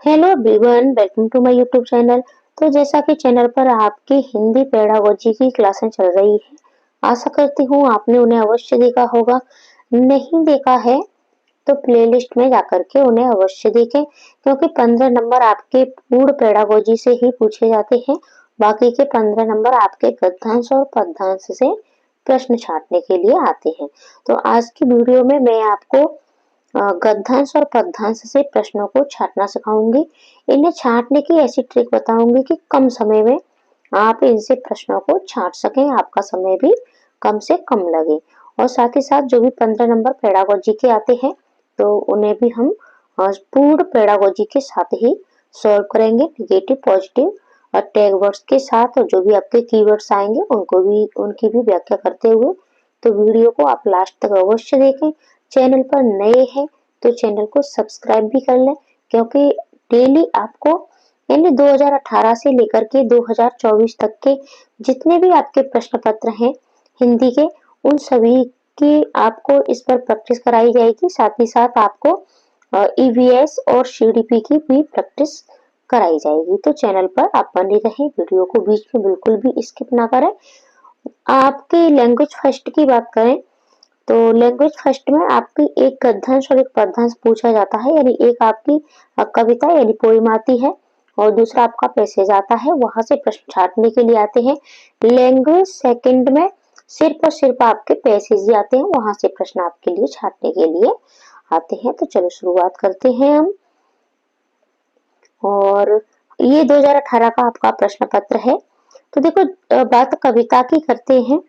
Hello everyone, welcome to my YouTube channel. तो जैसा कि चैनल पर आपकी हिंदी पेडागोजी की क्लासें चल रही है, आशा करती हूँ आपने उन्हें अवश्य देखा होगा। नहीं देखा है तो प्लेलिस्ट में जाकर के उन्हें अवश्य देखें, क्योंकि 15 नंबर आपके पूर्ण पेडागोजी से ही पूछे जाते हैं। बाकी के 15 नंबर आपके गद्यांश और पद्यांश से प्रश्न छांटने के लिए आते हैं। तो आज की वीडियो में मैं आपको गद्यांश और पद्यांश से प्रश्नों को छांटना सिखाऊंगी। इन्हें छांटने की ऐसी ट्रिक बताऊंगी कि कम समय में आप इनसे प्रश्नों को छांट सकें, आपका समय भी कम से कम लगे। और साथ ही साथ जो भी 15 नंबर पेडागोजी के आते हैं तो उन्हें भी हम पूर्ण पेडागोजी के साथ ही सॉल्व करेंगे, निगेटिव पॉजिटिव और टैग वर्ड्स के साथ। और जो भी आपके कीवर्ड्स आएंगे उनकी भी व्याख्या करते हुए। तो वीडियो को आप लास्ट तक अवश्य देखें। चैनल पर नए हैं तो चैनल को सब्सक्राइब भी कर लें, क्योंकि डेली आपको यानी 2018 से लेकर के 2024 तक के जितने भी आपके प्रश्न पत्र हैं हिंदी के, उन सभी की आपको इस पर प्रैक्टिस कराई जाएगी। साथ ही साथ आपको ईवीएस और सीडीपी की भी प्रैक्टिस कराई जाएगी। तो चैनल पर आप बने रहें, वीडियो को बीच में बिल्कुल भी स्किप ना करें। आपकी लैंग्वेज फर्स्ट की बात करें तो लैंग्वेज फर्स्ट में आपकी एक गद्यांश और एक पद्यांश पूछा जाता है, यानी एक आपकी कविता यानी पोइम आती है और दूसरा आपका पैसेज आता है, वहां से प्रश्न छाटने के लिए आते हैं। लैंग्वेज सेकंड में सिर्फ और सिर्फ आपके पैसेज ही आते हैं, वहां से प्रश्न आपके लिए छाटने के लिए आते हैं। तो चलो शुरुआत करते हैं हम। और ये 2018 का आपका प्रश्न पत्र है। तो देखो, बात कविता की करते हैं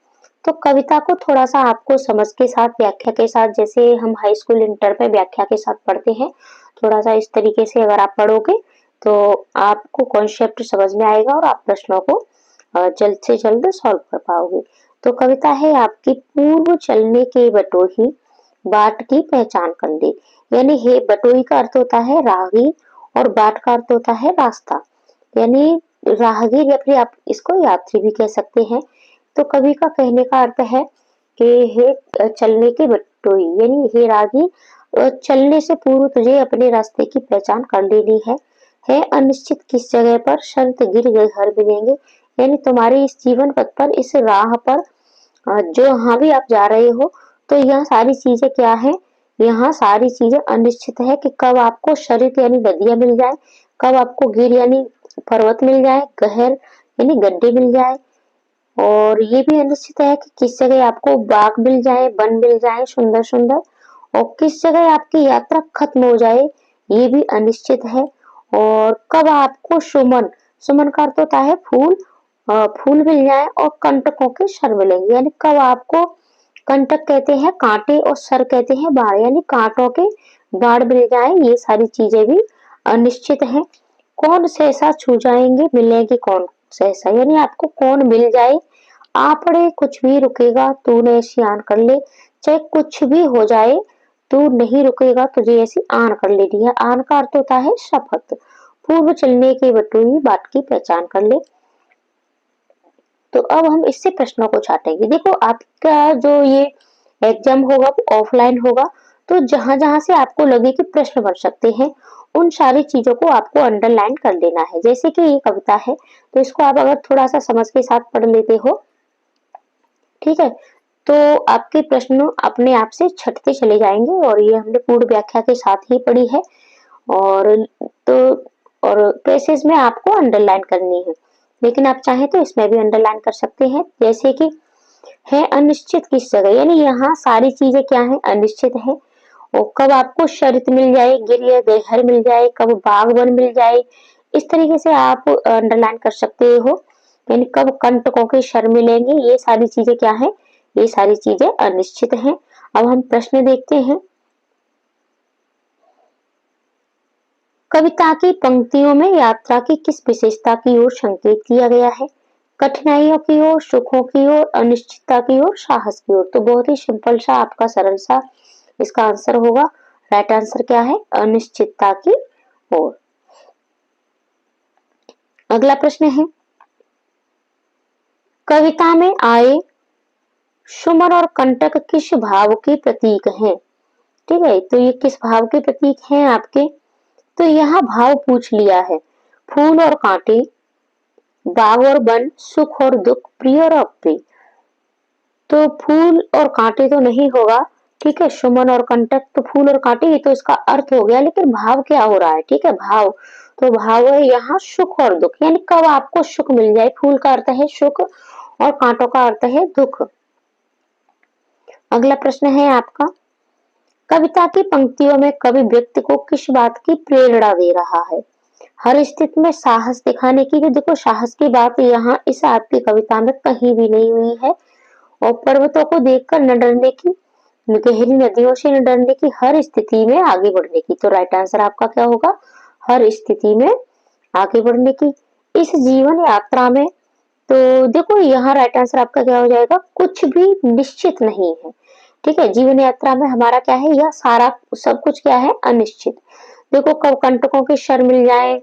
तो कविता को थोड़ा सा आपको समझ के साथ, व्याख्या के साथ, जैसे हम हाई स्कूल इंटर में व्याख्या के साथ पढ़ते हैं, थोड़ा सा इस तरीके से अगर आप पढ़ोगे तो आपको कॉन्सेप्ट समझ में आएगा और आप प्रश्नों को जल्द से जल्द सॉल्व कर पाओगे। तो कविता है आपकी, पूर्व चलने के बटोही बाट की पहचान कर ले। यानी हे बटोही का अर्थ होता है राही और बाट का अर्थ होता है रास्ता, यानी राहगीर या फिर आप इसको यात्री भी कह सकते हैं। तो कवि का कहने का अर्थ है कि हे चलने के बटोही, यानी हे रागी, चलने से पूर्व तुझे अपने रास्ते की पहचान कर लेनी है अनिश्चित किस जगह पर शर्त गिर गए हर मिलेंगे। यानी तुम्हारे इस जीवन पथ पर, इस राह पर जो यहाँ भी आप जा रहे हो, तो यह सारी चीजें क्या है, यहाँ सारी चीजें अनिश्चित है कि कब आपको शरित यानी नदियां मिल जाए, कब आपको गिर यानी पर्वत मिल जाए, गहर यानी गड्ढे मिल जाए। और ये भी अनिश्चित है कि किस जगह आपको बाग मिल जाए, वन मिल जाए सुंदर सुंदर, और किस जगह आपकी यात्रा खत्म हो जाए, ये भी अनिश्चित है। और कब आपको सुमन, सुमन का अर्थ होता है फूल, फूल मिल जाए और कंटकों के सर मिलेंगे। यानी कब आपको, कंटक कहते हैं कांटे और सर कहते हैं बाढ़, यानी कांटों के बाढ़ मिल जाए, ये सारी चीजें भी अनिश्चित है। कौन सहसा छू जाएंगे मिलेंगे कौन सहसा, यानी आपको कौन मिल जाए। आ पड़े कुछ भी रुकेगा तूने ऐसी आन कर ले, चाहे कुछ भी हो जाए तू नहीं रुकेगा, तुझे ऐसी आन कर लेनी है। आन का अर्थ होता है शपथ। पूर्व चलने के बटोही बाट की पहचान कर ले। तो अब हम इससे प्रश्नों को छाटेंगे। देखो, आपका जो ये एग्जाम होगा वो ऑफलाइन होगा, तो जहां जहां से आपको लगे कि प्रश्न बन सकते हैं, उन सारी चीजों को आपको अंडरलाइन कर लेना है। जैसे कि ये कविता है तो इसको आप अगर थोड़ा सा समझ के साथ पढ़ लेते हो, ठीक है, तो आपके प्रश्न अपने आप से छटते चले जाएंगे। और ये हमने पूर्ण व्याख्या के साथ ही पढ़ी है। और तो और पैसेज में आपको अंडरलाइन करनी है, लेकिन आप चाहें तो इसमें भी अंडरलाइन कर सकते हैं। जैसे कि है अनिश्चित किस जगह, यानी यहाँ सारी चीजें क्या है, अनिश्चित है। और कब आपको शर्त मिल जाए, गिर या गहर मिल जाए, कब बागवन मिल जाए, इस तरीके से आप अंडरलाइन कर सकते हो। यानी कब कंटकों के शर मिलेंगे, ये सारी चीजें क्या है, ये सारी चीजें अनिश्चित हैं। अब हम प्रश्न देखते हैं। कविता की पंक्तियों में यात्रा की किस विशेषता की ओर संकेत किया गया है? कठिनाइयों की ओर, सुखों की ओर, अनिश्चितता की ओर, साहस की ओर। तो बहुत ही सिंपल सा आपका सरल सा इसका आंसर होगा। राइट आंसर क्या है, अनिश्चितता की ओर। अगला प्रश्न है, कविता में आए सुमन और कंटक किस भाव के प्रतीक हैं? ठीक है, तो ये किस भाव के प्रतीक हैं आपके? तो यहाँ भाव पूछ लिया है, फूल और कांटे, बाग और वन, सुख और दुख, प्रिय और अप्रिय। तो फूल और कांटे तो नहीं होगा, ठीक है। सुमन और कंटक, तो फूल और कांटे ये तो इसका अर्थ हो गया, लेकिन भाव क्या हो रहा है, ठीक है, भाव। तो भाव है यहाँ सुख और दुख, यानी कब आपको सुख मिल जाए। फूल का अर्थ है सुख और कांटों का अर्थ है दुख। अगला प्रश्न है आपका, कविता की पंक्तियों में कवि व्यक्ति को किस बात की प्रेरणा दे रहा है। हर स्थिति में साहस दिखाने की, तो देखो साहस की बात यहाँ इस आपकी कविता में कहीं भी नहीं हुई है। और पर्वतों को देखकर न डरने की, गहरी नदियों से न डरने की, हर स्थिति में आगे बढ़ने की। तो राइट आंसर आपका क्या होगा, हर स्थिति में आगे बढ़ने की। इस जीवन यात्रा में, तो देखो यहाँ राइट आंसर आपका क्या हो जाएगा, कुछ भी निश्चित नहीं है, ठीक है। जीवन यात्रा में हमारा क्या है, यह सारा सब कुछ क्या है, अनिश्चित। देखो कब कंटकों के शर मिल जाए,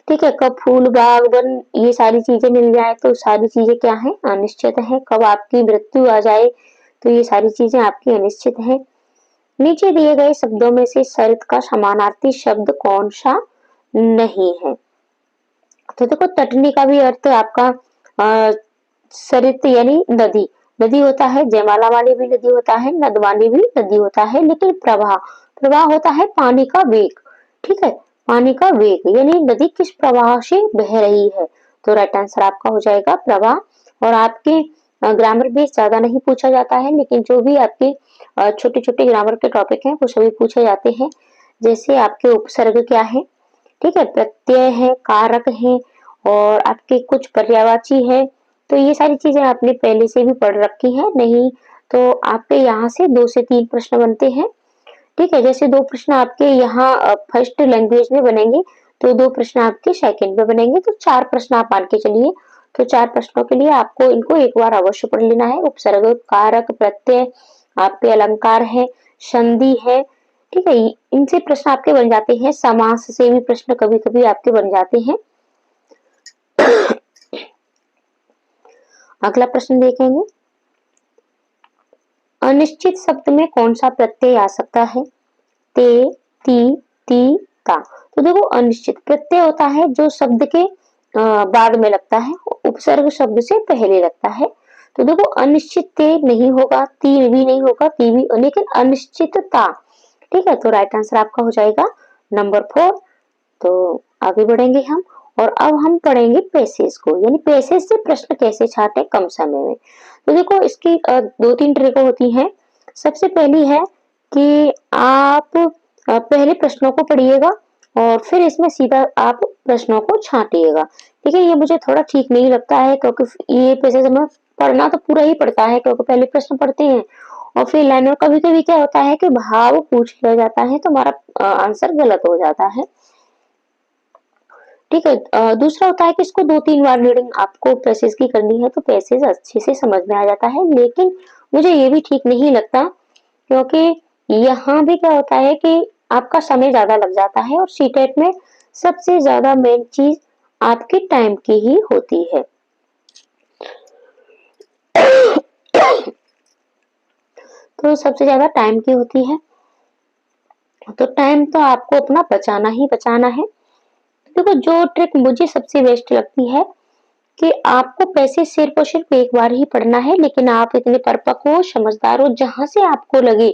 ठीक है, कब फूल बाग वन ये सारी चीजें मिल जाए, तो सारी चीजें क्या है, अनिश्चित है। कब आपकी मृत्यु आ जाए, तो ये सारी चीजें आपकी अनिश्चित है। नीचे दिए गए शब्दों में से सरित का समानार्थी शब्द कौन सा नहीं है। तो देखो तटनी का भी अर्थ आपका सरित यानी नदी, नदी होता है, जयमाला वाली भी नदी होता है, नदवानी भी नदी होता है, लेकिन प्रवाह, प्रवाह होता है पानी का वेग, ठीक है, पानी का वेग, यानी नदी किस प्रवाह से बह रही है। तो राइट आंसर आपका हो जाएगा प्रवाह। और आपके ग्रामर भी ज्यादा नहीं पूछा जाता है, लेकिन जो भी आपके छोटे छोटे ग्रामर के टॉपिक हैं वो सभी पूछे जाते हैं। जैसे आपके उपसर्ग क्या है, ठीक है, प्रत्यय है, कारक है, और आपके कुछ पर्यायवाची है। तो ये सारी चीजें आपने पहले से भी पढ़ रखी है, नहीं तो आपके यहाँ से 2 से 3 प्रश्न बनते हैं, ठीक है। जैसे 2 प्रश्न आपके यहाँ फर्स्ट लैंग्वेज में बनेंगे, तो 2 प्रश्न आपके सेकंड में बनेंगे, तो 4 प्रश्न आप मान के चलिए। तो 4 प्रश्नों के लिए आपको इनको एक बार अवश्य पढ़ लेना है। उपसर्ग, कारक, प्रत्यय, आपके अलंकार है, संधि है, ठीक है, इनसे प्रश्न आपके बन जाते हैं। समास से भी प्रश्न कभी कभी आपके बन जाते हैं। अगला प्रश्न देखेंगे, अनिश्चित शब्द में कौन सा प्रत्यय आ सकता है। ते, ती, ती, ता। तो देखो अनिश्चित प्रत्यय होता है जो शब्द के बाद में लगता है, उपसर्ग शब्द से पहले लगता है। तो देखो अनिश्चित ते नहीं होगा, ती भी नहीं होगा, ती भी, लेकिन अनिश्चितता, ठीक है। तो राइट आंसर आपका हो जाएगा नंबर 4। तो आगे बढ़ेंगे हम, और अब हम पढ़ेंगे पैसेज को, यानी पैसेज से प्रश्न कैसे छाटे कम समय में। तो देखो इसकी 2-3 ट्रिक होती हैं। सबसे पहली है कि आप पहले प्रश्नों को पढ़िएगा और फिर इसमें सीधा आप प्रश्नों को छांटिएगा, ठीक है। ये मुझे थोड़ा ठीक नहीं लगता है, क्योंकि ये पैसेज हमें पढ़ना तो पूरा ही पड़ता है, क्योंकि पहले प्रश्न पढ़ते हैं और फिर लाइन, और कभी कभी क्या होता है कि भाव पूछ लिया जाता है तो हमारा आंसर गलत हो जाता है, ठीक है। दूसरा होता है कि इसको 2-3 बार रीडिंग आपको पैसेज की करनी है, तो पैसेज अच्छे से समझ में आ जाता है। लेकिन मुझे ये भी ठीक नहीं लगता, क्योंकि यहाँ भी क्या होता है कि आपका समय ज्यादा लग जाता है, और सीटेट में सबसे ज्यादा मेन चीज आपके टाइम की ही होती है। तो सबसे ज्यादा टाइम की होती है, तो टाइम तो आपको अपना बचाना ही बचाना है। देखो जो ट्रिक मुझे सबसे बेस्ट लगती है कि आपको पैसे सिर्फ और सिर्फ एक बार ही पढ़ना है, लेकिन आप इतने परिपक्व हो, समझदार हो, जहां से आपको लगे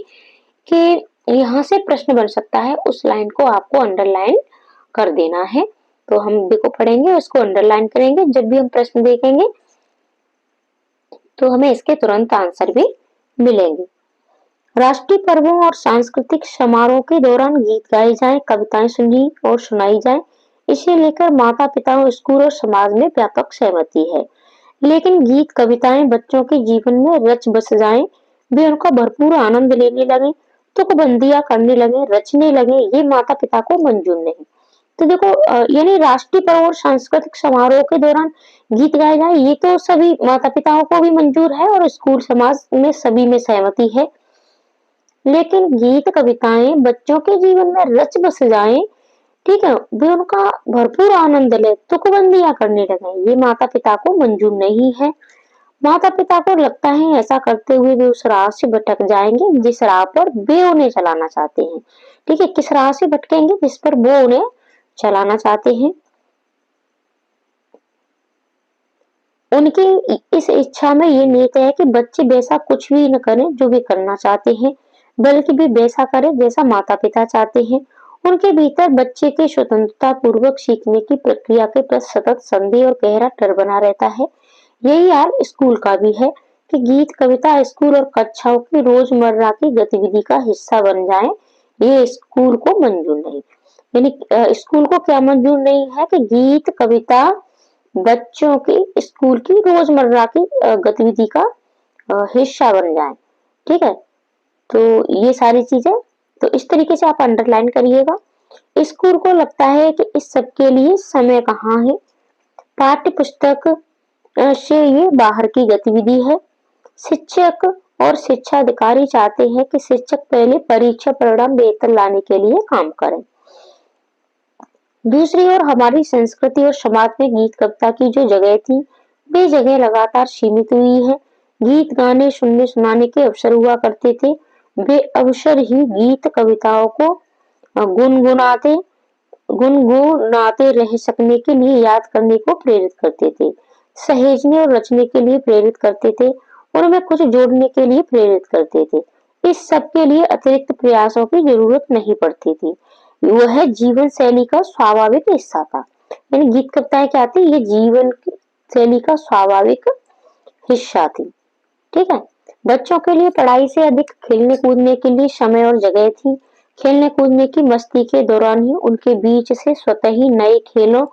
कि यहाँ से प्रश्न बन सकता है, उस लाइन को आपको अंडरलाइन कर देना है। तो हम देखो पढ़ेंगे, उसको अंडरलाइन करेंगे, जब भी हम प्रश्न देखेंगे तो हमें इसके तुरंत आंसर भी मिलेंगे। राष्ट्रीय पर्वों और सांस्कृतिक समारोह के दौरान गीत गाए जाएं, कविताएं सुनी और सुनाई जाएं, इसे लेकर माता पिता, स्कूल और समाज में व्यापक सहमति है। लेकिन गीत कविताएं बच्चों के जीवन में रच बस जाएं, वे उनका भरपूर आनंद लेने लगे, तुकबंदियां करने लगे, रचने लगे, ये माता पिता को मंजूर नहीं। तो देखो यानी राष्ट्रीय पर्व और सांस्कृतिक समारोह के दौरान गीत गाए जाए, ये तो सभी माता पिताओं को भी मंजूर है और स्कूल समाज में सभी में सहमति है। लेकिन गीत कविताएं बच्चों के जीवन में रच बस जाएं, ठीक है, वे उनका भरपूर आनंद ले, तुकबंदियां करने लगे, ये माता पिता को मंजूर नहीं है। माता पिता को लगता है ऐसा करते हुए वे उस राह से भटक जाएंगे जिस राह पर वे उन्हें चलाना चाहते हैं, ठीक है, किस राह से भटकेंगे, जिस पर वो उन्हें चलाना चाहते हैं। उनकी इस इच्छा में ये निहित है कि बच्चे वैसा कुछ भी न करें जो वे करना चाहते हैं, बल्कि वे वैसा करें जैसा माता-पिता चाहते हैं। उनके भीतर बच्चे के स्वतंत्रता पूर्वक सीखने की प्रक्रिया के प्रति सतत संदेह और गहरा डर बना रहता है। यही हाल स्कूल का भी है कि गीत, कविता स्कूल और कक्षाओं की रोजमर्रा की गतिविधि का हिस्सा बन जाए, ये स्कूल को मंजूर नहीं। यानी स्कूल को क्या मंजूर नहीं है कि गीत, कविता बच्चों की स्कूल की रोजमर्रा की गतिविधि का हिस्सा बन जाए। ठीक है, तो ये सारी चीजें तो इस तरीके से आप अंडरलाइन करिएगा। स्कूल को लगता है कि इस सब के लिए समय कहाँ है, पाठ्य पुस्तक से ये बाहर की गतिविधि है। शिक्षक और शिक्षा अधिकारी चाहते हैं कि शिक्षक पहले परीक्षा परिणाम बेहतर लाने के लिए काम करें। दूसरी ओर हमारी संस्कृति और समाज में गीत कविता की जो जगह थी, वे जगह लगातार सीमित हुई है। गीत गाने सुनने सुनाने के अवसर हुआ करते थे, वे अवसर ही गीत कविताओं को गुनगुनाते गुनगुनाते रह सकने के लिए याद करने को प्रेरित करते थे, सहेजने और रचने के लिए प्रेरित करते थे, उनमें कुछ जोड़ने के लिए प्रेरित करते थे। इस सब के लिए अतिरिक्त प्रयासों की जरूरत नहीं पड़ती थी, वह जीवन शैली का स्वाभाविक हिस्सा था। यानी गीत कविताएं क्या थी, ये जीवन शैली का स्वाभाविक हिस्सा थी। ठीक है, बच्चों के लिए पढ़ाई से अधिक खेलने कूदने के लिए समय और जगह थी। खेलने कूदने की मस्ती के दौरान ही उनके बीच से स्वतः ही नए खेलों,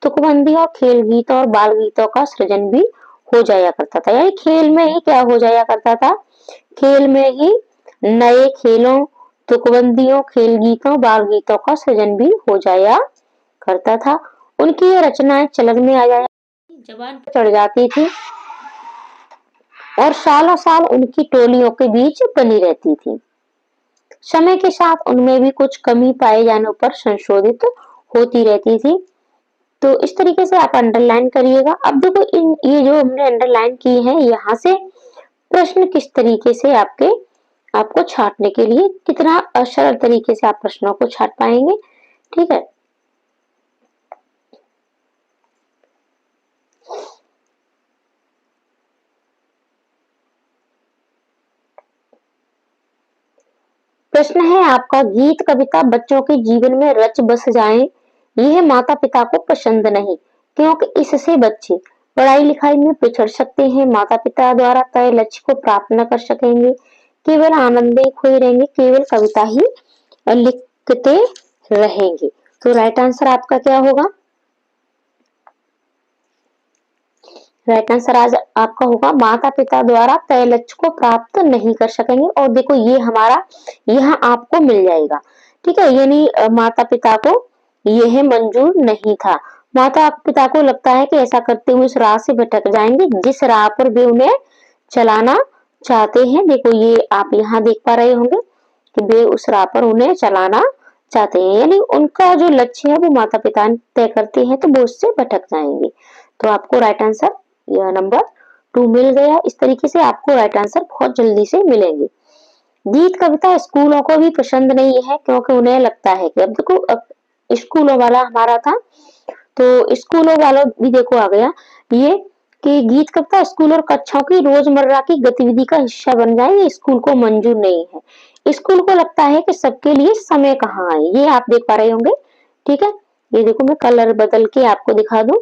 तुकबंदियों, खेल गीतों और बाल गीतों का सृजन भी हो जाया करता था। यानी खेल में ही क्या हो जाया करता था, खेल में ही नए खेलों, तुकबंदियों, खेल गीतों, बाल गीतों का सृजन भी हो जाया करता था। उनकी ये रचनाएं चलन में आ जाया, जबान पर चढ़ जाती थी और सालों साल उनकी टोलियों के बीच बनी रहती थी। समय के साथ उनमें भी कुछ कमी पाए जाने पर संशोधित होती रहती थी। तो इस तरीके से आप अंडरलाइन करिएगा। अब देखो इन ये जो हमने अंडरलाइन की है, यहाँ से प्रश्न किस तरीके से आपको छांटने के लिए कितना सरल तरीके से आप प्रश्नों को छांट पाएंगे। ठीक है, प्रश्न है आपका, गीत कविता बच्चों के जीवन में रच बस जाएं, यह माता पिता को पसंद नहीं, क्योंकि इससे बच्चे पढ़ाई लिखाई में पिछड़ सकते हैं, माता पिता द्वारा तय लक्ष्य को प्राप्त न कर सकेंगे, केवल आनंद में खोए रहेंगे, केवल कविता ही लिखते रहेंगे। तो राइट आंसर आपका क्या होगा, राइट आंसर आज आपका होगा माता पिता द्वारा तय लक्ष्य को प्राप्त नहीं कर सकेंगे। और देखो ये हमारा यहाँ आपको मिल जाएगा। ठीक है, यानी माता पिता को यह मंजूर नहीं था। माता पिता को लगता है कि ऐसा करते हुए उस राह से भटक जाएंगे जिस राह पर वे उन्हें चलाना चाहते हैं। देखो ये आप यहाँ देख पा रहे होंगे कि वे उस राह पर उन्हें चलाना चाहते हैं, यानी उनका जो लक्ष्य है वो माता पिता तय करते हैं, तो वो उससे भटक जाएंगे। तो आपको राइट आंसर यह नंबर 2 मिल गया। इस तरीके से आपको राइट आंसर बहुत जल्दी से मिलेंगे। गीत कविता स्कूलों को भी पसंद नहीं है, क्योंकि उन्हें लगता है कि अब देखो स्कूलों वाला हमारा था, तो स्कूलों वालों भी देखो आ गया ये कि गीत कविता स्कूल और कक्षाओं की रोजमर्रा की गतिविधि का हिस्सा बन जाए, ये स्कूल को मंजूर नहीं है। स्कूल को लगता है कि सबके लिए समय कहाँ है, ये आप देख पा रहे होंगे। ठीक है, ये देखो मैं कलर बदल के आपको दिखा दूं,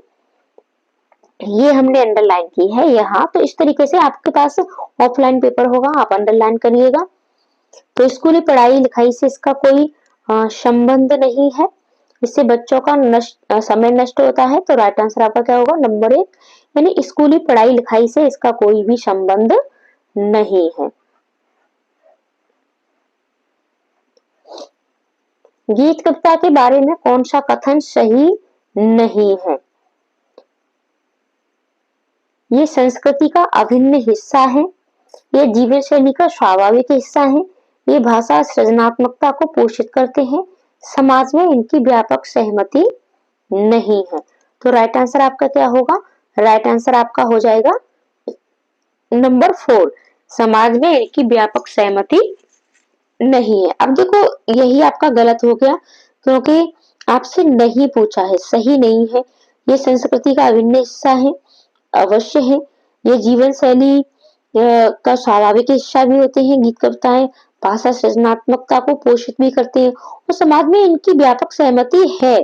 ये हमने अंडरलाइन की है यहाँ। तो इस तरीके से आपके पास ऑफलाइन पेपर होगा, आप अंडरलाइन करिएगा। तो स्कूली पढ़ाई लिखाई से इसका कोई संबंध नहीं है, इससे बच्चों का समय नष्ट होता है। तो राइट आंसर आपका क्या होगा, नंबर 1, यानी स्कूली पढ़ाई लिखाई से इसका कोई भी संबंध नहीं है। गीत कविता के बारे में कौन सा कथन सही नहीं है, ये संस्कृति का अभिन्न हिस्सा है, ये जीवन शैली का स्वाभाविक हिस्सा है, ये भाषा सृजनात्मकता को पोषित करते हैं, समाज में इनकी व्यापक सहमति नहीं है। तो राइट आंसर आपका क्या होगा, राइट आंसर आपका हो जाएगा नंबर 4, समाज में इनकी व्यापक सहमति नहीं है। अब देखो यही आपका गलत हो गया, क्योंकि आपसे नहीं पूछा है, सही नहीं है। ये संस्कृति का अभिन्न हिस्सा है, अवश्य है। ये जीवन शैली का स्वाभाविक हिस्सा भी होते हैं गीत कविताएं। भाषा सृजनात्मकता को पोषित भी करते हैं और समाज में इनकी व्यापक सहमति है।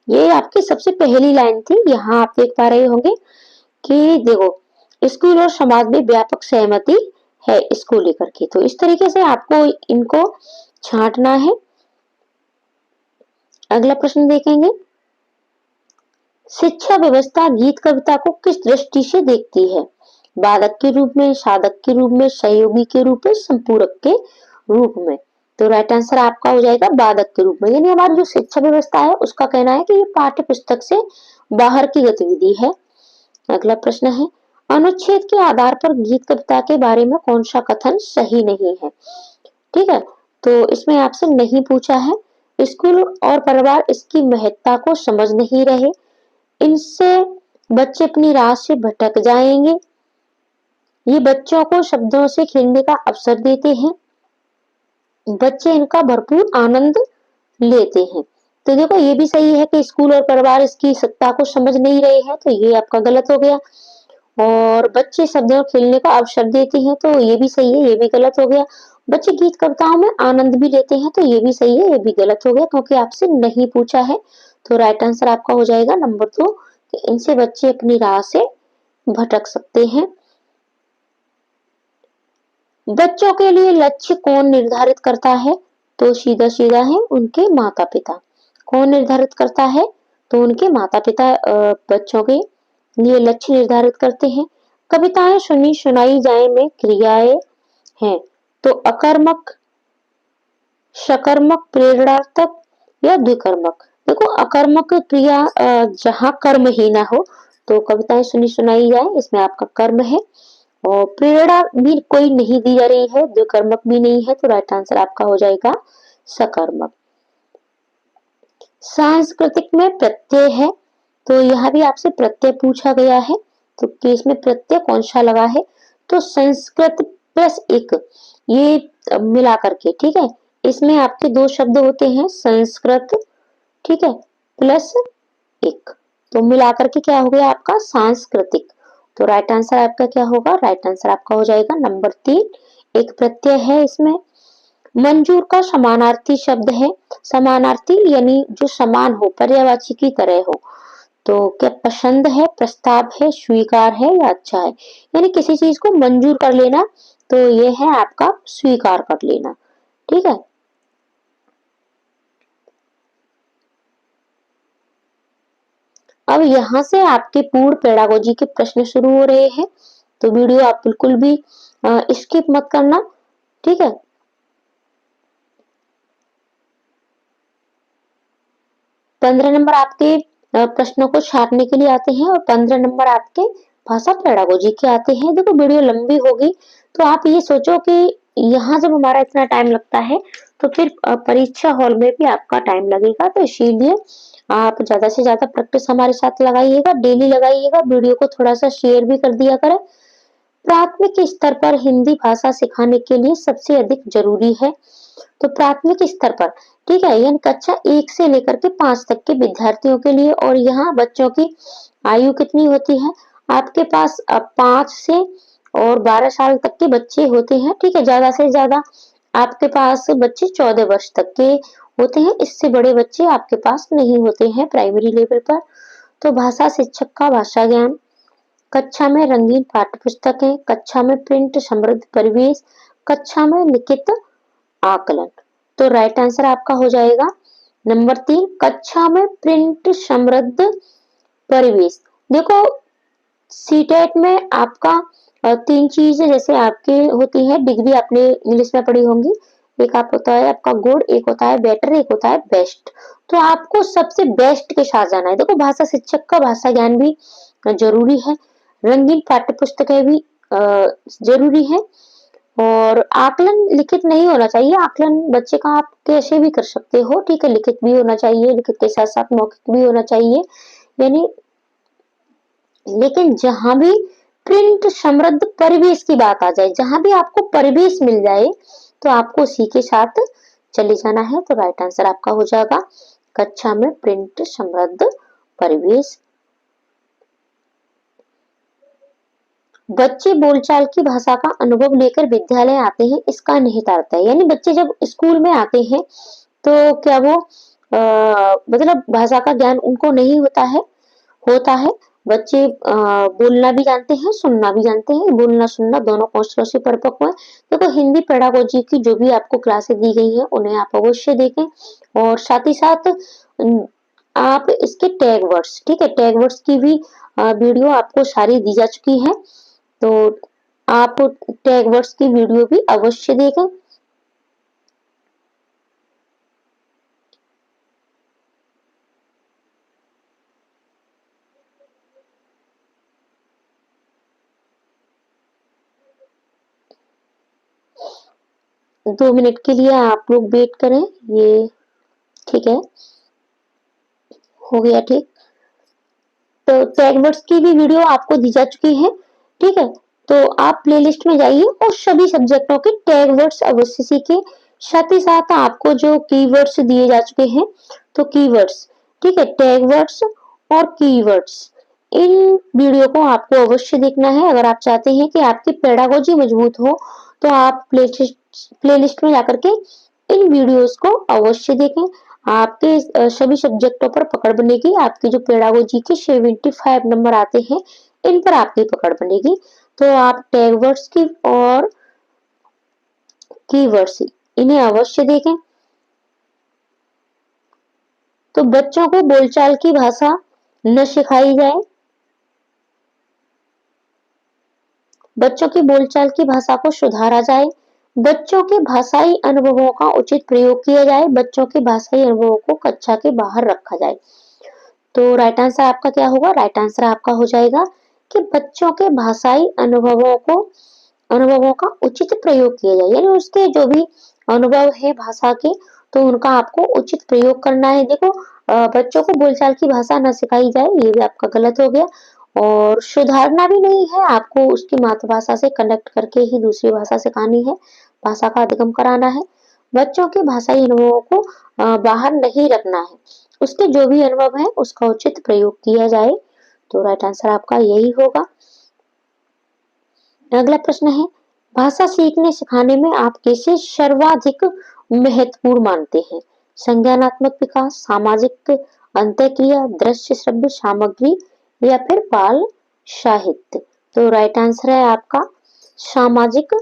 ये आपकी सबसे पहली लाइन थी। यहाँ आप देख पा रहे होंगे कि देखो, स्कूल और समाज में व्यापक सहमति है इसको लेकर के। तो इस तरीके से आपको इनको छांटना है। अगला प्रश्न देखेंगे, शिक्षा व्यवस्था गीत कविता को किस दृष्टि से देखती है? बाधक के रूप में, साधक के रूप में, सहयोगी के रूप में, संपूरक के रूप में? तो राइट आंसर आपका हो जाएगा बाधक के रूप में। यानी हमारी जो शिक्षा व्यवस्था है उसका कहना है कि ये पाठ्य पुस्तक से बाहर की गतिविधि है। अगला प्रश्न है, अनुच्छेद के आधार पर गीत कविता के बारे में कौन सा कथन सही नहीं है? ठीक है, तो इसमें आपसे नहीं पूछा है। स्कूल और परिवार इसकी महत्ता को समझ नहीं रहे, इनसे बच्चे अपनी राह से भटक जाएंगे। ये बच्चों को शब्दों से खेलने का अवसर देते हैं, बच्चे इनका भरपूर आनंद लेते हैं। तो देखो, ये भी सही है कि स्कूल और परिवार इसकी सत्ता को समझ नहीं रहे हैं, तो ये आपका गलत हो गया। और बच्चे शब्दों खेलने का अवसर देते हैं, तो ये भी सही है, ये भी गलत हो गया। बच्चे गीत कविताओं में आनंद भी लेते हैं, तो ये भी सही है, ये भी गलत हो गया क्योंकि आपसे नहीं पूछा है। तो राइट आंसर आपका हो जाएगा नंबर 2 कि इनसे बच्चे अपनी राह से भटक सकते हैं। बच्चों के लिए लक्ष्य कौन निर्धारित करता है? तो सीधा सीधा है उनके माता पिता। कौन निर्धारित करता है? तो उनके माता पिता बच्चों के लिए लक्ष्य निर्धारित करते हैं। कविताएं सुनी सुनाई जाए में क्रियाएं हैं, तो अकर्मक, सकर्मक, प्रेरणार्थक या द्विकर्मक? देखो, अकर्मक क्रिया जहाँ कर्म ही ना हो, तो कविताएं सुनी सुनाई जाए इसमें आपका कर्म है। और प्रेरणा भी कोई नहीं दी जा रही है, द्विकर्मक भी नहीं है, तो राइट आंसर आपका हो जाएगा सकर्मक। सांस्कृतिक में प्रत्यय है, तो यहाँ भी आपसे प्रत्यय पूछा गया है, तो केस में प्रत्यय कौन सा लगा है? तो संस्कृत प्लस एक, ये मिला करके, ठीक है। इसमें आपके दो शब्द होते हैं, संस्कृत, ठीक है, प्लस एक, तो मिलाकर के क्या हो गया आपका सांस्कृतिक। तो राइट आंसर आपका क्या होगा? राइट आंसर आपका हो जाएगा नंबर 3, एक प्रत्यय है इसमें। मंजूर का समानार्थी शब्द है। समानार्थी यानी जो समान हो, पर्यायवाची की तरह हो। तो क्या पसंद है, प्रस्ताव है, स्वीकार है या अच्छा है? यानी किसी चीज को मंजूर कर लेना, तो ये है आपका स्वीकार कर लेना, ठीक है। अब यहाँ से आपके पूर्ण पेडागोजी के प्रश्न शुरू हो रहे हैं, तो वीडियो आप बिल्कुल भी स्किप मत करना, ठीक है। 15 नंबर आपके प्रश्नों को छाटने के लिए आते हैं और 15 नंबर आपके भाषा पेडागोजी के आते हैं। देखो, वीडियो लंबी होगी, तो आप ये सोचो कि यहाँ जब हमारा इतना टाइम लगता है, तो फिर परीक्षा हॉल में भी आपका टाइम लगेगा, तो इसीलिए आप ज्यादा से ज्यादा प्रैक्टिस हमारे साथ लगाइएगा, डेली लगाइएगा। वीडियो को थोड़ा सा शेयर भी कर दिया करें। प्राथमिक स्तर पर हिंदी भाषा सिखाने के लिए सबसे अधिक जरूरी है, तो प्राथमिक स्तर पर, ठीक है, यानी कक्षा 1 से लेकर के 5 तक के विद्यार्थियों के लिए। और यहाँ बच्चों की आयु कितनी होती है? आपके पास 5 से और 12 साल तक के बच्चे होते हैं, ठीक है। ज्यादा से ज्यादा आपके पास बच्चे 14 वर्ष तक के होते हैं, इससे बड़े बच्चे आपके पास नहीं होते हैं प्राइमरी लेवल पर। तो भाषा शिक्षक का भाषा ज्ञान, कक्षा में रंगीन पाठ्य पुस्तकें, कक्षा में प्रिंट समृद्ध परिवेश, कक्षा में लिखित आकलन। तो राइट आंसर आपका हो जाएगा नंबर 3, कक्षा में प्रिंट समृद्ध परिवेश। देखो, सीटेट में आपका 3 चीजें जैसे आपके होती है, डिग्री आपने इंग्लिश में पढ़ी होंगी। एक आप होता है आपका गुड, एक होता है बेटर, एक होता है बेस्ट। तो आपको सबसे बेस्ट के साथ जाना है। देखो, भाषा शिक्षक का भाषा ज्ञान भी जरूरी है, रंगीन पाठ्य पुस्तकें भी जरूरी है, और आकलन लिखित नहीं होना चाहिए। आकलन बच्चे का आप कैसे भी कर सकते हो, ठीक है, लिखित भी होना चाहिए, लिखित के साथ साथ मौखिक भी होना चाहिए, यानी। लेकिन जहां भी प्रिंट समृद्ध परिवेश की बात आ जाए, जहां भी आपको परिवेश मिल जाए, तो आपको उसी के साथ चले जाना है। तो राइट आंसर आपका हो जाएगा कक्षा में प्रिंट समृद्ध परिवेश। बच्चे बोलचाल की भाषा का अनुभव लेकर विद्यालय आते हैं, इसका निहितार्थ है। यानी बच्चे जब स्कूल में आते हैं तो क्या वो मतलब भाषा का ज्ञान उनको नहीं होता है। बच्चे बोलना भी जानते हैं, सुनना भी जानते हैं, बोलना सुनना दोनों कौशलों से परिपक्व है। देखो हिंदी पेडागोजी की जो भी आपको क्लासेस दी गई है उन्हें आप अवश्य देखें, और साथ ही साथ आप इसके टैग वर्ड्स, ठीक है, टैग वर्ड्स की भी वीडियो आपको सारी दी जा चुकी है, तो आप टैग वर्ड्स की वीडियो भी अवश्य देखें। 2 मिनट के लिए आप लोग वेट करें, ये ठीक है, हो गया ठीक। तो टैग वर्ड्स की भी वीडियो आपको दी जा चुकी है, ठीक है। तो आप प्लेलिस्ट में जाइए और सभी सब्जेक्टों के टैग वर्ड्स अवश्य सीखिए। साथ ही साथ आपको जो कीवर्ड्स दिए जा चुके हैं, तो कीवर्ड्स, ठीक है, टैग वर्ड्स और कीवर्ड्स, इन वीडियो को आपको अवश्य देखना है। अगर आप चाहते हैं कि आपकी पेडागोजी मजबूत हो तो आप प्लेलिस्ट में जाकर के इन वीडियोस को अवश्य देखें। आपके सभी सब्जेक्टों पर पकड़ बनेगी। आपकी जो पेडागोजी के 75 नंबर आते हैं, इन पर आपकी पकड़ बनेगी। तो आप टैग वर्ड्स की और कीवर्ड्स इन्हें अवश्य देखें। तो बच्चों को बोलचाल की भाषा न सिखाई जाए, बच्चों की बोलचाल की भाषा को सुधारा जाए, बच्चों के भाषाई अनुभवों का उचित प्रयोग किया जाए, बच्चों के भाषाई अनुभवों को कक्षा के बाहर रखा जाए। तो राइट आंसर आपका क्या होगा? राइट आंसर आपका हो जाएगा कि बच्चों के भाषाई अनुभवों का उचित प्रयोग किया जाए, यानी उसके जो भी अनुभव है भाषा के, तो उनका आपको उचित प्रयोग करना है। देखो बच्चों को बोलचाल की भाषा न सिखाई जाए, ये भी आपका गलत हो गया, और सुधारना भी नहीं है, आपको उसकी मातृभाषा से कनेक्ट करके ही दूसरी भाषा सिखानी है, भाषा का अधिगम कराना है। बच्चों के भाषाई अनुभवों को बाहर नहीं रखना है, उसके जो भी अनुभव है उसका उचित प्रयोग किया जाए। तो राइट आंसर आपका यही होगा। अगला प्रश्न है, भाषा सीखने सिखाने में आप किसे सर्वाधिक महत्वपूर्ण मानते हैं? संज्ञानात्मक विकास, सामाजिक अंतःक्रिया, दृश्य श्रव्य सामग्री, या फिर बाल साहित्य? तो राइट आंसर है आपका सामाजिक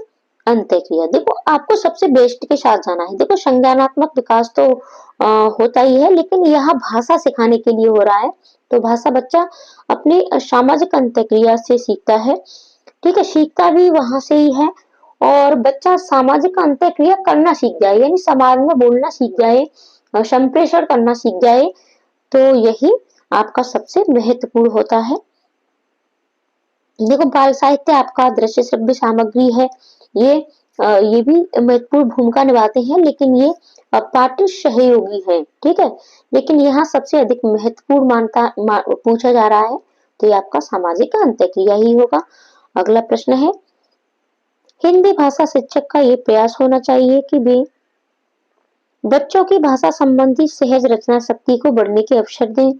अंतःक्रिया। देखो आपको सबसे बेस्ट के साथ जाना है। देखो संज्ञानात्मक विकास तो होता ही है, लेकिन यहाँ भाषा सिखाने के लिए हो रहा है, तो भाषा बच्चा अपने सामाजिक अंतःक्रिया से सीखता है, ठीक है, सीखता भी वहां से ही है। और बच्चा सामाजिक अंतःक्रिया करना सीख जाए, यानी समाज में बोलना सीख जाए, संप्रेषण करना सीख जाए, तो यही आपका सबसे महत्वपूर्ण होता है। देखो बाल साहित्य आपका दृश्य श्रव्य सामग्री है, ये भी महत्वपूर्ण भूमिका निभाते हैं, लेकिन ये पाठ्य सहयोगी है, ठीक है। लेकिन यहाँ सबसे अधिक महत्वपूर्ण पूछा जा रहा है, तो ये आपका सामाजिक अंतःक्रिया ही होगा। अगला प्रश्न है, हिंदी भाषा शिक्षक का ये प्रयास होना चाहिए कि वे बच्चों की भाषा संबंधी सहज रचना शक्ति को बढ़ने के अवसर दें,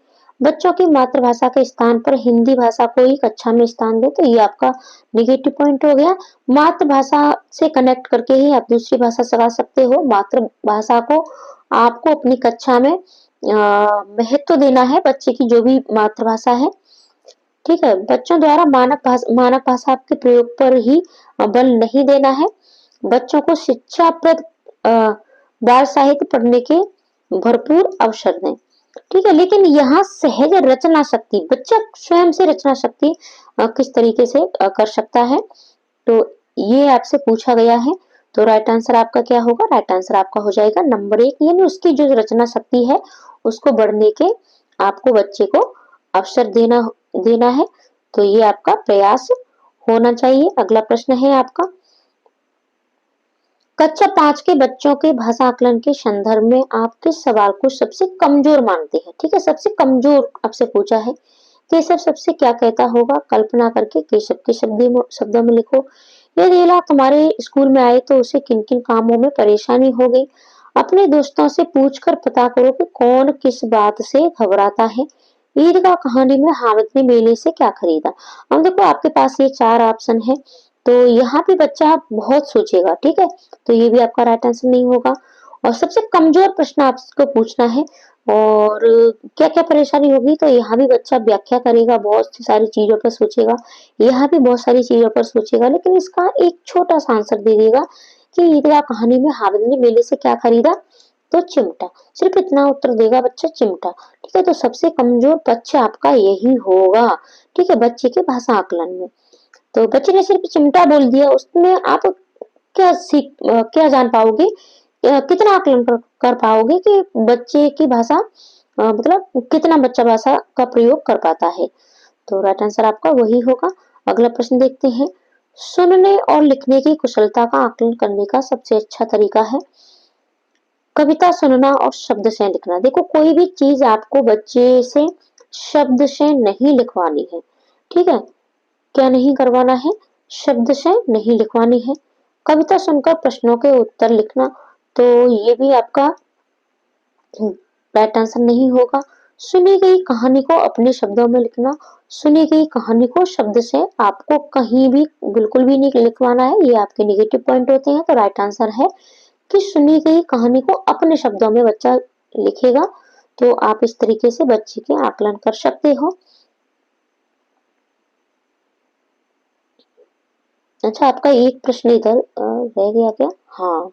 बच्चों की मातृभाषा के स्थान पर हिंदी भाषा को ही कक्षा में स्थान दें। तो ये आपका निगेटिव पॉइंट हो गया। मातृभाषा से कनेक्ट करके ही आप दूसरी भाषा सिखा सकते हो। मातृभाषा को आपको अपनी कक्षा में महत्व देना है, बच्चे की जो भी मातृभाषा है, ठीक है। बच्चों द्वारा मानक भाषा के प्रयोग पर ही बल नहीं देना है। बच्चों को शिक्षाप्रद बाल साहित्य पढ़ने के भरपूर अवसर दें, ठीक है। लेकिन यहाँ सहज रचना शक्ति, बच्चा स्वयं से रचना शक्ति किस तरीके से कर सकता है, तो ये आपसे पूछा गया है। तो राइट आंसर आपका क्या होगा? राइट आंसर आपका हो जाएगा नंबर 1, यानी उसकी जो रचना शक्ति है उसको बढ़ने के आपको बच्चे को अवसर देना है। तो ये आपका प्रयास होना चाहिए। अगला प्रश्न है आपका, कक्षा 5 के बच्चों के भाषा आकलन के संदर्भ में आप किस सवाल को सबसे कमजोर मानते हैं? ठीक है, सबसे कमजोर आपसे पूछा है। केशव सबसे क्या कहता होगा? कल्पना करके केशव के शब्दों में लिखो। यदि ला तुम्हारे स्कूल में आए तो उसे किन किन कामों में परेशानी हो गई? अपने दोस्तों से पूछकर पता करो कि कौन किस बात से घबराता है। ईदगाह कहानी में हामिद ने मेले से क्या खरीदा। अब देखो आपके पास ये 4 ऑप्शन है, तो यहाँ पे बच्चा बहुत सोचेगा, ठीक है, तो ये भी आपका राइट आंसर नहीं होगा। और सबसे कमजोर प्रश्न आपको पूछना है और क्या क्या परेशानी होगी, तो यहाँ भी बच्चा व्याख्या करेगा, बहुत सी सारी चीजों पर सोचेगा, यहाँ भी बहुत सारी चीजों पर सोचेगा, लेकिन इसका एक छोटा सा आंसर दे देगा कि ईदगाह कहानी में हामिद ने मेले से क्या खरीदा, तो चिमटा। सिर्फ इतना उत्तर देगा बच्चा, चिमटा। ठीक है, तो सबसे कमजोर बच्चा आपका यही होगा, ठीक है, बच्चे के भाषा आकलन में। तो बच्चे ने सिर्फ चिमटा बोल दिया, उसमें आप क्या जान पाओगे, कितना आकलन कर पाओगे कि बच्चे की भाषा मतलब कितना बच्चा भाषा का प्रयोग कर पाता है। तो राइट आंसर आपका वही होगा। अगला प्रश्न देखते हैं। सुनने और लिखने की कुशलता का आकलन करने का सबसे अच्छा तरीका है। कविता सुनना और शब्द से लिखना। देखो कोई भी चीज आपको बच्चे से शब्द से नहीं लिखवानी है, ठीक है, क्या नहीं करवाना है, शब्द से नहीं लिखवानी है। कविता सुनकर प्रश्नों के उत्तर लिखना, तो ये भी आपका राइट आंसर नहीं होगा। सुनी गई कहानी को अपने शब्दों में लिखना, सुनी गई कहानी को शब्द से आपको कहीं भी बिल्कुल भी नहीं लिखवाना है, ये आपके नेगेटिव पॉइंट होते हैं। तो राइट आंसर है कि सुनी गई कहानी को अपने शब्दों में बच्चा लिखेगा। तो आप इस तरीके से बच्चे के आकलन कर सकते हो। अच्छा, आपका एक प्रश्न इधर रह गया क्या? हाँ,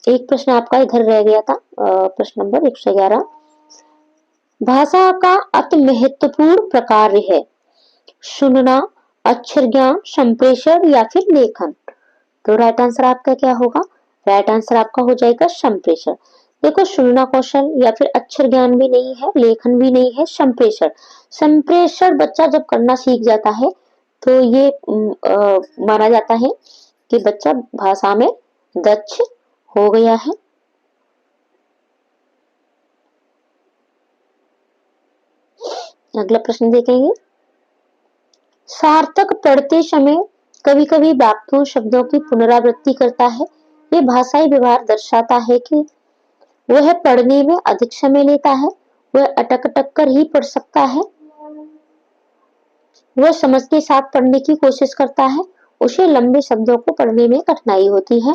एक प्रश्न आपका इधर रह गया था, प्रश्न नंबर 111। भाषा का अति महत्वपूर्ण प्रकार है सुनना, अक्षर ज्ञान, संप्रेषण या फिर लेखन। तो राइट आंसर आपका क्या होगा? राइट आंसर आपका हो जाएगा संप्रेषण। देखो सुनना कौशल या फिर अक्षर ज्ञान भी नहीं है, लेखन भी नहीं है, संप्रेषण। संप्रेषण बच्चा जब करना सीख जाता है तो ये माना जाता है कि बच्चा भाषा में दक्ष हो गया है। अगला प्रश्न देखेंगे। सार्थक पढ़ते समय कभी कभी वाक्यों शब्दों की पुनरावृत्ति करता है। ये भाषाई व्यवहार दर्शाता है कि वह पढ़ने में अधिक समय लेता है, वह अटक अटक कर ही पढ़ सकता है, वह समझ के साथ पढ़ने की कोशिश करता है, उसे लंबे शब्दों को पढ़ने में कठिनाई होती है।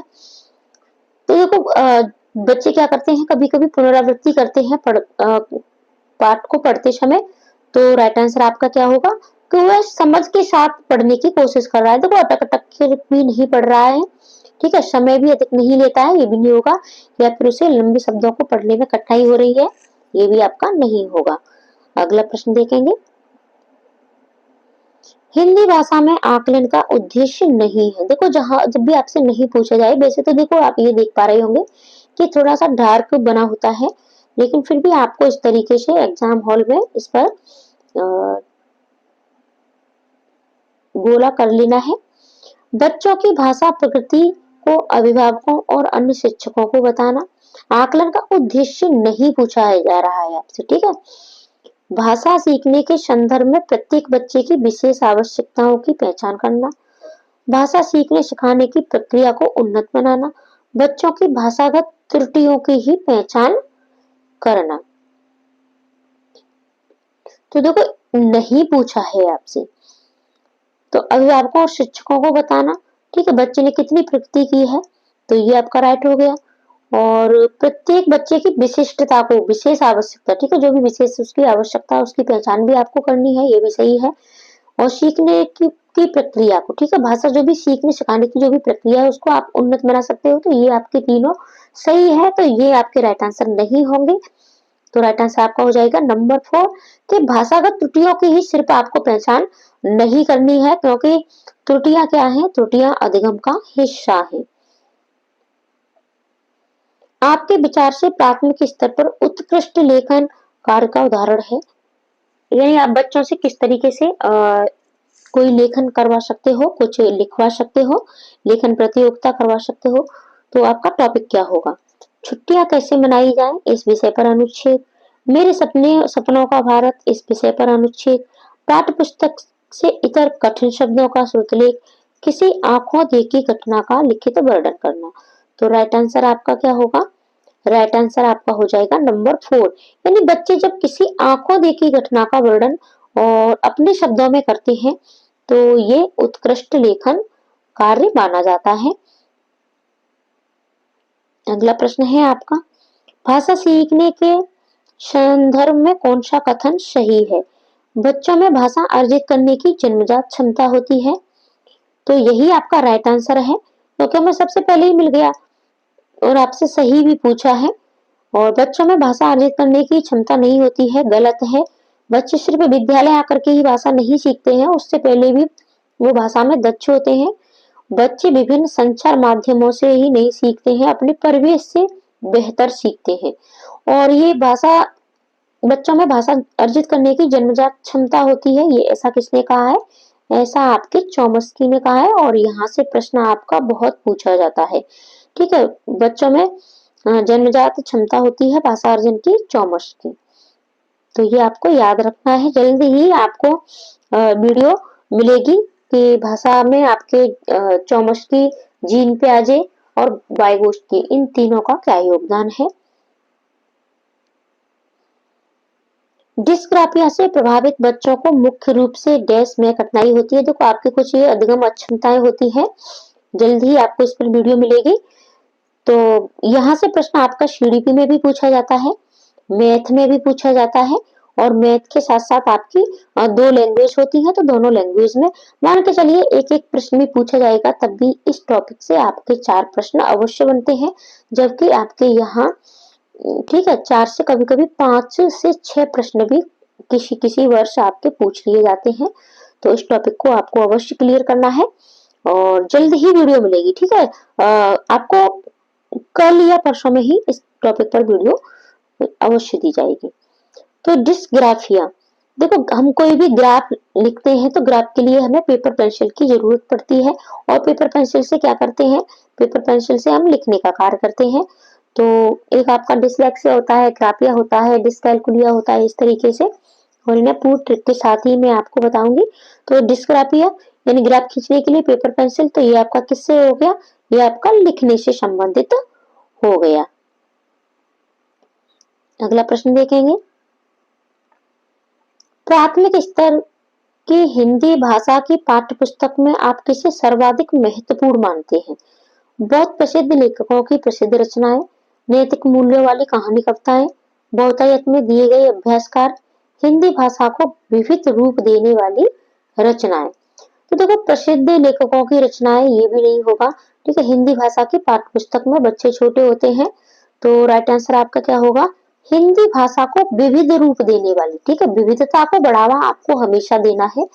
तो देखो बच्चे क्या करते हैं, कभी कभी पुनरावृत्ति करते हैं पाठ को पढ़ते समय। तो राइट आंसर आपका क्या होगा कि वह समझ के साथ पढ़ने की कोशिश कर रहा है। देखो अटक अटक के भी नहीं पढ़ रहा है, ठीक है, समय भी अधिक नहीं लेता है, ये भी नहीं होगा। या फिर उसे लंबे शब्दों को पढ़ने में कठिनाई हो रही है, ये भी आपका नहीं होगा। अगला प्रश्न देखेंगे। हिंदी भाषा में आकलन का उद्देश्य नहीं है। देखो जहां जब भी आपसे नहीं पूछा जाए, वैसे तो देखो आप ये देख पा रहे होंगे कि थोड़ा सा डार्क बना होता है, लेकिन फिर भी आपको इस तरीके से एग्जाम हॉल में इस पर गोला कर लेना है। बच्चों की भाषा प्रकृति को अभिभावकों और अन्य शिक्षकों को बताना। आकलन का उद्देश्य नहीं पूछा जा रहा है आपसे, ठीक है। भाषा सीखने के संदर्भ में प्रत्येक बच्चे की विशेष आवश्यकताओं की पहचान करना, भाषा सीखने सिखाने की प्रक्रिया को उन्नत बनाना, बच्चों की भाषागत त्रुटियों की ही पहचान करना। तो देखो नहीं पूछा है आपसे, तो अभिभावकों और शिक्षकों को बताना, ठीक है, बच्चे ने कितनी प्रगति की है, तो ये आपका राइट हो गया। और प्रत्येक बच्चे की विशिष्टता को, विशेष आवश्यकता, ठीक है, जो भी विशेष उसकी आवश्यकता उसकी पहचान भी आपको करनी है, ये भी सही है। और सीखने की प्रक्रिया को, ठीक है, भाषा जो भी सीखने सिखाने की जो भी प्रक्रिया है उसको आप उन्नत बना सकते हो, तो ये आपके तीनों सही है। तो ये आपके राइट आंसर नहीं होंगे। तो राइट आंसर आपका हो जाएगा नंबर 4 कि भाषागत त्रुटियों की ही सिर्फ आपको पहचान नहीं करनी है, क्योंकि त्रुटियां क्या है, त्रुटियां अधिगम का हिस्सा है। आपके विचार से प्राथमिक स्तर पर उत्कृष्ट लेखन कार्य का उदाहरण है, यानी आप बच्चों से किस तरीके से कोई लेखन करवा सकते हो, कुछ लिखवा सकते हो, लेखन प्रतियोगिता करवा सकते हो। तो आपका टॉपिक क्या होगा? छुट्टियां कैसे मनाई जाए, इस विषय पर अनुच्छेद। मेरे सपनों का भारत, इस विषय पर अनुच्छेद। पाठ्य पुस्तक से इतर कठिन शब्दों का श्रुतलेख। किसी आंखों देखी घटना का लिखित वर्णन करना। तो राइट आंसर आपका क्या होगा? राइट आंसर आपका हो जाएगा नंबर 4। यानी बच्चे जब किसी आंखों देखी घटना का वर्णन और अपने शब्दों में करते हैं तो ये उत्कृष्ट लेखन कार्य माना जाता है। अगला प्रश्न है आपका, भाषा सीखने के संदर्भ में कौन सा कथन सही है? बच्चों में भाषा अर्जित करने की जन्मजात क्षमता होती है, तो यही आपका राइट आंसर है, क्योंकि हमें सबसे पहले ही मिल गया और आपसे सही भी पूछा है। और बच्चों में भाषा अर्जित करने की क्षमता नहीं होती है, गलत है। बच्चे सिर्फ विद्यालय आकर के ही भाषा नहीं सीखते हैं, उससे पहले भी वो भाषा में दक्ष होते हैं। बच्चे विभिन्न संचार माध्यमों से ही नहीं सीखते हैं, अपने परिवेश से बेहतर सीखते हैं। और ये भाषा बच्चों में भाषा अर्जित करने की जन्मजात क्षमता होती है, ये ऐसा किसने कहा है? ऐसा आपके चौमस्की ने कहा है। और यहाँ से प्रश्न आपका बहुत पूछा जाता है। ठीक है, बच्चों में जन्मजात क्षमता होती है भाषा अर्जन की, चौमस्की। तो ये आपको याद रखना है। जल्दी ही आपको वीडियो मिलेगी कि भाषा में आपके चौमस्की, जीन पियाजे और वाइगोत्स्की इन तीनों का क्या योगदान है। डिस्ग्राफिया से प्रभावित बच्चों को मुख्य रूप से डैश में कठिनाई होती है। देखो आपकी कुछ ये अधिगम अक्षमताएं होती है, जल्द ही आपको इस पर वीडियो मिलेगी। तो यहाँ से प्रश्न आपका सीडीपी में भी पूछा जाता है, मैथ में भी पूछा जाता है, और मैथ के साथ साथ आपकी 2 लैंग्वेज होती है, तो दोनों लैंग्वेज में मान के चलिए एक एक प्रश्न भी पूछा जाएगा, तब भी इस टॉपिक से आपके 4 प्रश्न अवश्य बनते हैं। जबकि आपके यहाँ ठीक है 4 से कभी कभी 5 से 6 प्रश्न भी किसी किसी वर्ष आपके पूछ लिए जाते हैं। तो इस टॉपिक को आपको अवश्य क्लियर करना है और जल्द ही वीडियो मिलेगी। ठीक है, आपको कल या परसों में ही इस टॉपिक पर वीडियो अवश्य दी जाएगी। तो डिस्ग्राफिया, देखो हम कोई भी ग्राफ लिखते हैं तो ग्राफ के लिए हमें पेपर पेंसिल की जरूरत पड़ती है, और पेपर पेंसिल से क्या करते हैं, पेपर पेंसिल से हम लिखने का कार्य करते हैं। तो एक आपका डिसलेक्सिया होता है, ग्राफिया होता है, डिस्कैलकुलिया होता है, इस तरीके से, और इन्हें पूरी ट्रिक के साथ ही मैं आपको बताऊंगी। तो डिस्ग्राफिया यानी ग्राफ खींचने के लिए पेपर पेंसिल, तो ये आपका किससे हो गया, ये आपका लिखने से संबंधित हो गया। अगला प्रश्न देखेंगे, प्राथमिक स्तर की हिंदी भाषा की पाठ्य पुस्तक में आप किसे सर्वाधिक महत्वपूर्ण मानते हैं? बहुत प्रसिद्ध लेखकों की प्रसिद्ध रचनाएं, नैतिक मूल्यों वाली कहानी कविताएं, बहुतायत में दिए गए अभ्यासकार, हिंदी भाषा को विविध रूप देने वाली रचनाएं। तो देखो प्रसिद्ध लेखकों की रचनाएं ये भी नहीं होगा। ठीक है, हिंदी भाषा की पाठ्य पुस्तक में बच्चे छोटे होते हैं, तो राइट आंसर आपका क्या होगा, हिंदी भाषा को विविध रूप देने वाली। ठीक है, विविधता को बढ़ावा आपको हमेशा देना है,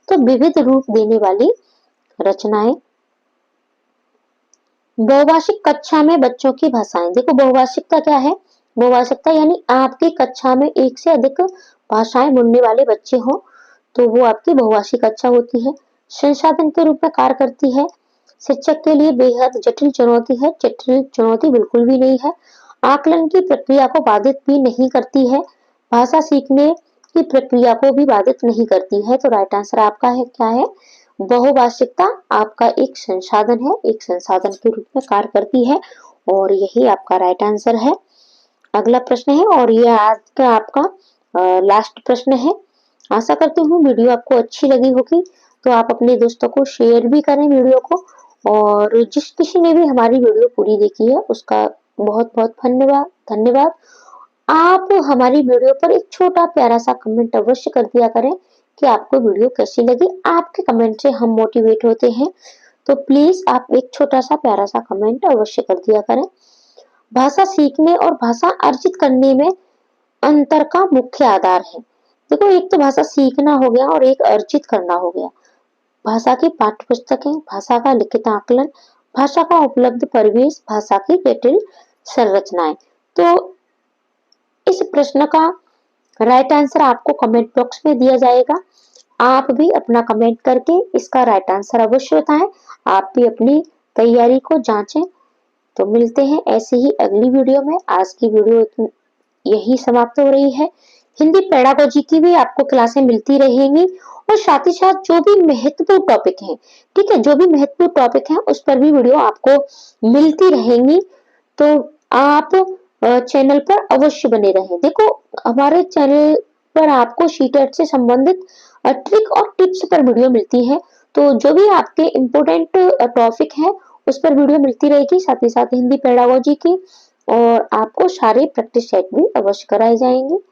तो विविध रूप देने वाली रचनाएं। बहुभाषिक कक्षा में बच्चों की भाषाएं, देखो बहुभाषिकता क्या है, बहुभाषिकता यानी आपकी कक्षा में एक से अधिक भाषाएं बोलने वाले बच्चे हों, तो वो आपकी बहुभाषिक कक्षा होती है। संसाधन के रूप में कार्य करती है, शिक्षक के लिए बेहद जटिल चुनौती है, जटिल चुनौती बिल्कुल भी नहीं है। आकलन की प्रक्रिया को बाधित भी नहीं करती है, भाषा सीखने की प्रक्रिया को भी बाधित नहीं करती है। तो राइट आंसर आपका है क्या है, बहुभाषिकता आपका एक संसाधन है, एक संसाधन के रूप में कार्य करती है, और यही आपका राइट आंसर है। अगला प्रश्न है, और ये आज का आपका लास्ट प्रश्न है। आशा करती हूँ वीडियो आपको अच्छी लगी होगी, तो आप अपने दोस्तों को शेयर भी करें वीडियो को, और जिस किसी ने भी हमारी वीडियो पूरी देखी है उसका बहुत बहुत धन्यवाद। आप हमारी वीडियो पर एक छोटा प्यारा सा कमेंट अवश्य कर दिया करें कि आपको वीडियो कैसी लगी। आपके कमेंट से हम मोटिवेट होते हैं, तो प्लीज आप एक छोटा सा प्यारा सा कमेंट अवश्य कर दिया करें। भाषा सीखने और भाषा अर्जित करने में अंतर का मुख्य आधार है। देखो एक तो भाषा सीखना हो गया और एक अर्जित करना हो गया। भाषा की पाठ्य पुस्तकें, भाषा का लिखित आकलन, भाषा का उपलब्ध परिवेश, भाषा की जटिल संरचनाएं। तो इस प्रश्न का राइट आंसर आपको कमेंट बॉक्स में दिया जाएगा। आप भी अपना कमेंट करके इसका राइट आंसर अवश्य बताएं। आप भी अपनी तैयारी को जांचें। तो मिलते हैं ऐसे ही अगली वीडियो में। आज की वीडियो यही समाप्त हो रही है। हिंदी पेडागोजी की भी आपको क्लासें मिलती रहेंगी, और साथ ही साथ जो भी महत्वपूर्ण टॉपिक हैं, ठीक है, जो भी महत्वपूर्ण टॉपिक हैं उस पर भी वीडियो आपको मिलती रहेंगी। तो आप चैनल पर अवश्य बने रहें। देखो, हमारे चैनल पर आपको सी-टेट से संबंधित ट्रिक और टिप्स पर वीडियो मिलती है। तो जो भी आपके इम्पोर्टेंट टॉपिक है, उस पर वीडियो मिलती रहेगी, साथ ही साथ हिंदी पेडागोजी की, और आपको सारे प्रैक्टिस सेट भी अवश्य कराए जाएँगे।